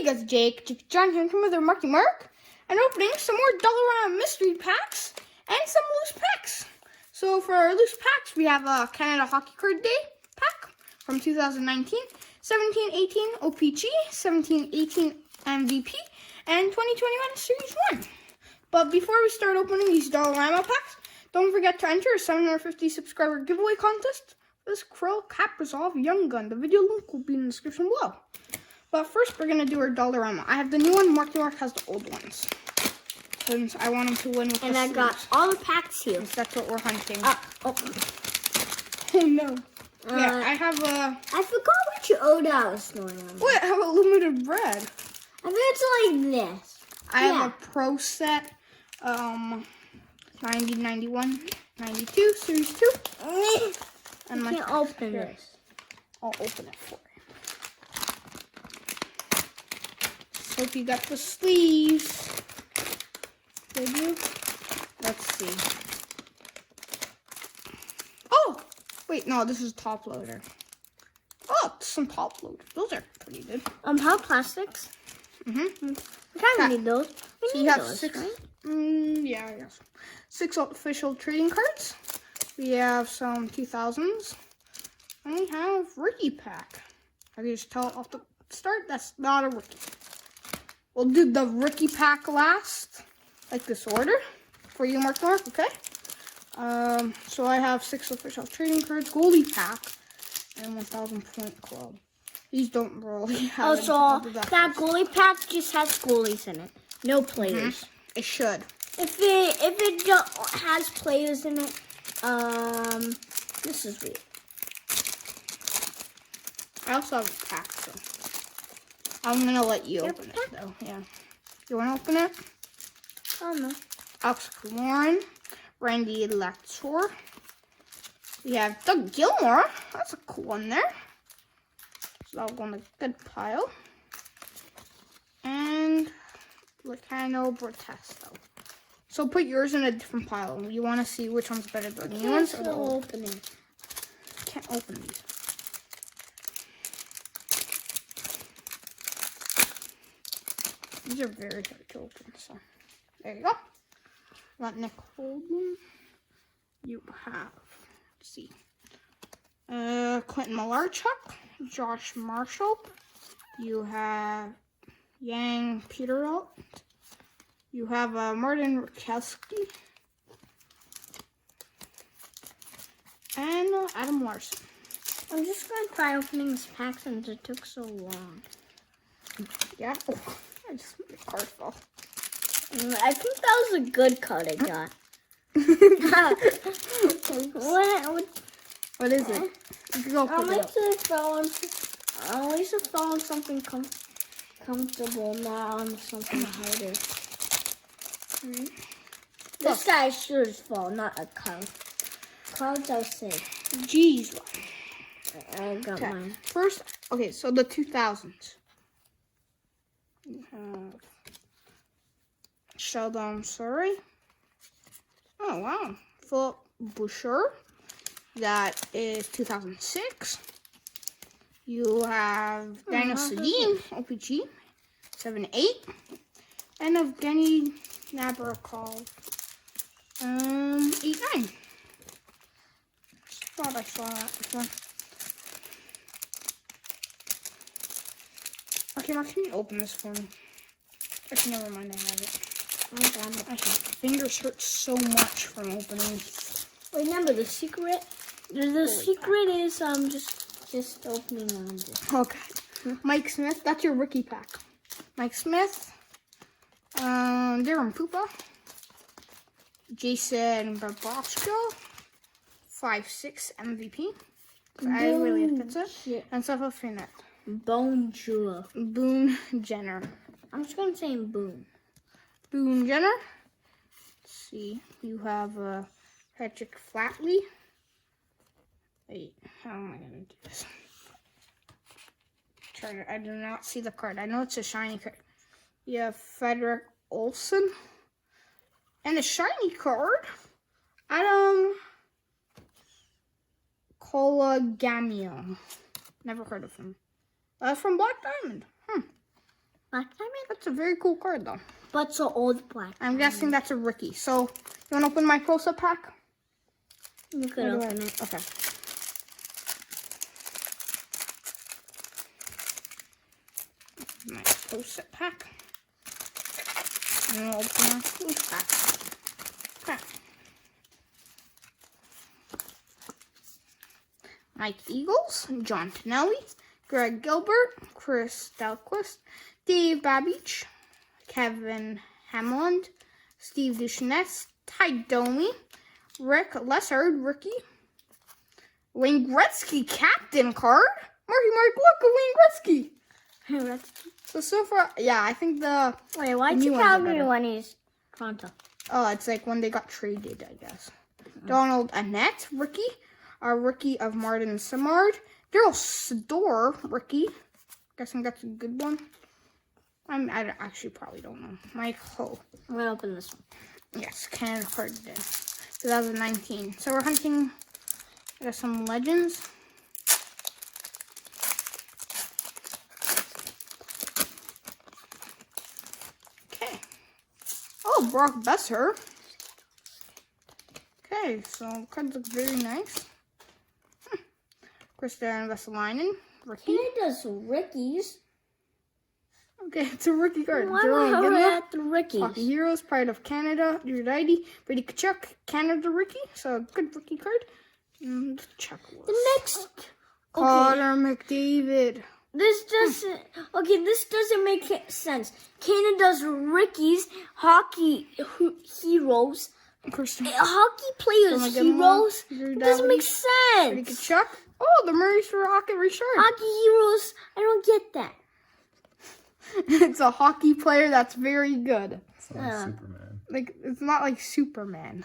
Hey guys, jkjkjohnny here with markymark and opening some more Dollarama mystery packs and some loose packs. So for our loose packs, we have a Canada Hockey Card Day pack from 2019, 17-18 OPG, 17-18 MVP, and 2021 Series 1. But before we start opening these Dollarama packs, don't forget to enter a 750 subscriber giveaway contest for this Kirill Kaprizov Young Gun. The video link will be in the description below. But first, we're going to do our Dollarama. I have the new one. markymark has the old ones. Since I want him to win with and the I sleeves. got all the packs here. That's what we're hunting. Oh no. Yeah, I have a... I forgot what you owed us, Dollarama. Wait, I have a limited bread. I think it's like this. I have a Pro Set, 90, 91, 92, Series 2. And I can't open this. I'll open it for you. Hope you got the sleeves. Did you? Let's see. Oh! Wait, no, this is top loader. Oh, some top loaders. Those are pretty good. Hot plastics. We kind of need those. So you have six, right? Yeah, I guess. 6 official trading cards. We have some 2000s. And we have rookie pack. I can just tell off the start, that's not a rookie. We'll do the rookie pack last, like this order, for you, markymark, okay? So I have 6 official trading cards, goalie pack, and 1000 point club. These don't really have. Oh, so that goalie pack just has goalies in it, no players. It should. If it just has players in it, this is weird. I also have a pack, so I'm gonna let you open it, though. Yeah. You wanna open it? Oh no. Alex Warren, Randy Latour. We have Doug Gilmore. That's a cool one there. So that'll go in the good pile. And Lucano Bertesto. So put yours in a different pile. You want to see which one's better, the new ones or the old? Can't open these. These are very hard to open, so there you go. Let Nick hold them. You have, let's see, Clinton Malarchuk, Josh Marshall. You have Yang Peteralt. You have Martin Rakowski. And Adam Larson. I'm just going to try opening this pack since it took so long. Yeah. Oh, I just made a card fall. I think that was a good card I got. What is it? At least I found something comfortable, not on something harder. This guy sure as fall, not a card. Cards are safe. Jeez. I got mine. First, okay, so the 2000s. Sheldon Surrey. Oh, wow. Philip Boucher. That is 2006. You have Daniel Sedin, OPG, 7-8. And Evgeny Nabokov, 8-9. Thought I saw that before. Okay, Mark, can you open this for me? Actually, never mind, I have it. My fingers hurt so much from opening. Remember the secret? The secret is just opening on this. Okay. Mike Smith, that's your rookie pack. Mike Smith, Darren Pupa, Jason Bobrovsky, 5'6" MVP. I really fits it. Yeah. And Safa Finet. Bonjour. Boone Jenner. I'm just gonna say Boone. Boone Jenner. Let's see. You have Patrick Flatley. Wait, how am I gonna do this? I do not see the card. I know it's a shiny card. You have Frederick Olsen. And a shiny card. Adam Colagamio. Never heard of him. From Black Diamond. Black Diamond? That's a very cool card, though. But it's an old Black I'm guessing that's a rookie. So, you want to open my close-up pack? You could open it. Okay. My close-up pack. And we'll open our loose pack. Okay. Mike Eagles, John Tonelli, Greg Gilbert, Chris Dalquist, Dave Babich, Kevin Hamlund, Steve Ducheness, Ty Domi, Rick Lessard, rookie, Wayne Gretzky, captain card. Mark, look, a Wayne Gretzky. So far, yeah, I think the... Wait, why'd you count me when he's Toronto? Oh, it's like when they got traded, I guess. Donald Annette, rookie. A rookie of Martin Simard. Daryl Sador, rookie. Guessing that's a good one. I actually probably don't know. Mike Ho. I'm going to open this one. Yes, Canada Hard Day. 2019. So we're hunting, I guess, some legends. Okay. Oh, Brock Besser. Okay, so cards look very nice. Christian Vesalainen, rookie. Canada's rookies. Okay, it's a rookie card. Why are we at the rookies? Hockey Heroes, Pride of Canada, Urididy, Brady Tkachuk, Canada rookie. So good rookie card. And checklist. The next Connor McDavid. This doesn't make sense. Canada's rookies, hockey heroes, hockey players heroes. It doesn't make sense. Brady Tkachuk. Oh, the Murray's for Hockey Richard. Hockey heroes. I don't get that. It's a hockey player that's very good. It's not Superman. Like, it's not like Superman.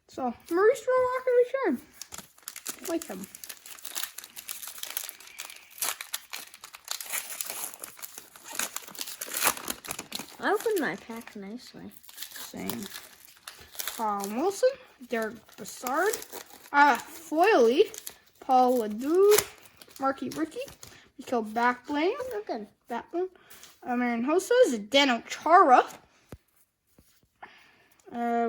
So, Murray's for Hockey Richard. I like him. I opened my pack nicely. Same. Carl Wilson, Derek Brassard, Foily, Paul Leduc, Marky Ricky, Mikael Backblane, Good. Backblane, Marin Hossa, Zdeno Chara.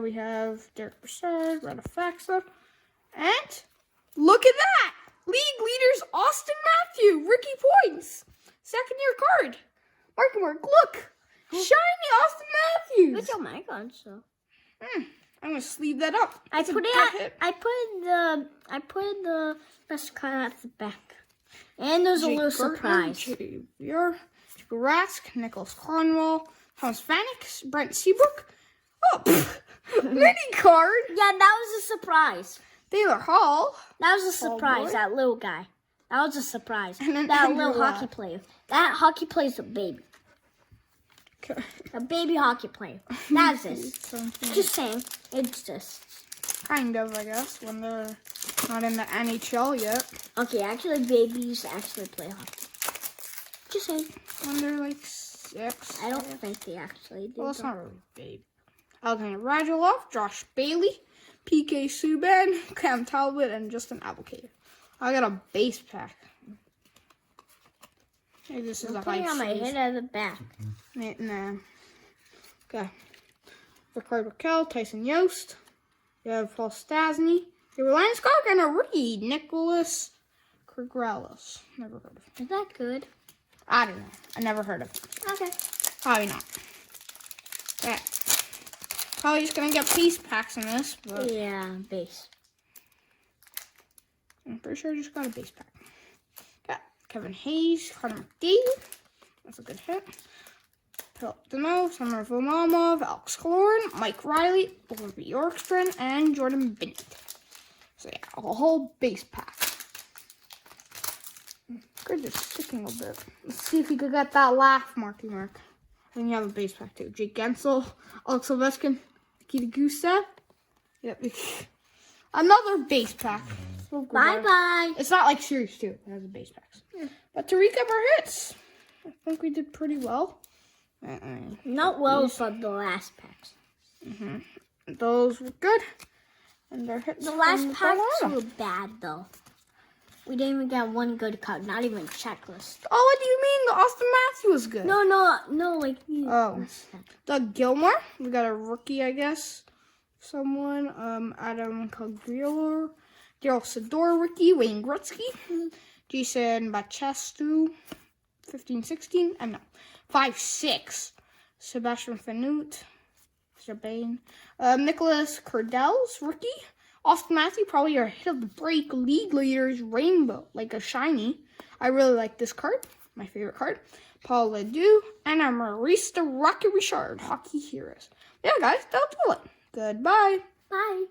We have Derek Brassard, Radafaxa, and look at that! League leaders Austin Matthew, Ricky Points, second year card. Mark, look! Shiny Austin Matthews! What's your mic on, so? I'm gonna sleeve that up. I put the best card at the back. And there's a little surprise. Javier, Rask, Nicholas Cornwall, Thomas Vanek, Brent Seabrook. Oh, mini card. Yeah, that was a surprise. Taylor Hall. That was a surprise, that little guy. That was a surprise. And then that Andrew little Ladd. hockey player. That hockey player's a baby. Okay. A baby hockey player. That's it. Just saying. It exists. Kind of, I guess, when they're not in the NHL yet. Okay, actually, babies actually play hockey. Just saying. When they're like 6. I don't think they actually do. Well, it's not really baby. Alexander Radulov, Josh Bailey, PK Subban, Cam Talbot, and Justin Abelkader. I got a base pack. Hey, this is a high putting on my head at the back. Nah. Okay. Ricardo Raquel, Tyson Yost. You have Paul Stasny. You have Lance Cock and a rookie, Nicholas Krigralis. Never heard of him. Is that good? I don't know. I never heard of him. Okay. Probably not. Okay. Probably just gonna get base packs in this, but Yeah, base. I'm pretty sure I just got a base pack. Got Kevin Hayes, Connor McDavid. That's a good hit. Philip Deneau, Summer Vilmamov, Alex Killorn, Mike Riley, Olivia Yorkstrand, and Jordan Bennett. So yeah, a whole base pack. Good, just sticking a bit. Let's see if you could get that laugh, Marky Mark. Then you have a base pack too. Jake Gensel, Alex Ovechkin, Nikita Gusev. Yep. Another base pack. So Bye-bye. it's not like Series 2. It has a base packs. But to recap our hits, I think we did pretty well. Not well for the last packs. Those were good. And our hits The last from packs Dollarama. were bad, though. We didn't even get one good card, not even a checklist. Oh, what do you mean? The Austin Matthews is good. No, like... Oh. Doug Gilmore. We got a rookie, I guess. Someone. Adam Cogliolo. Daryl Sador rookie. Wayne Gretzky. Jason Bachestu. 15-16. And no. 5-6. Sebastian Fanute. Sabane. Nicholas Cordell's rookie. Austin Matthews, probably our hit of the break league leaders rainbow, like a shiny. I really like this card, my favorite card. Paul Ledoux and our Maurice the Rocky Richard hockey heroes. Yeah, guys, that'll do it. Goodbye. Bye.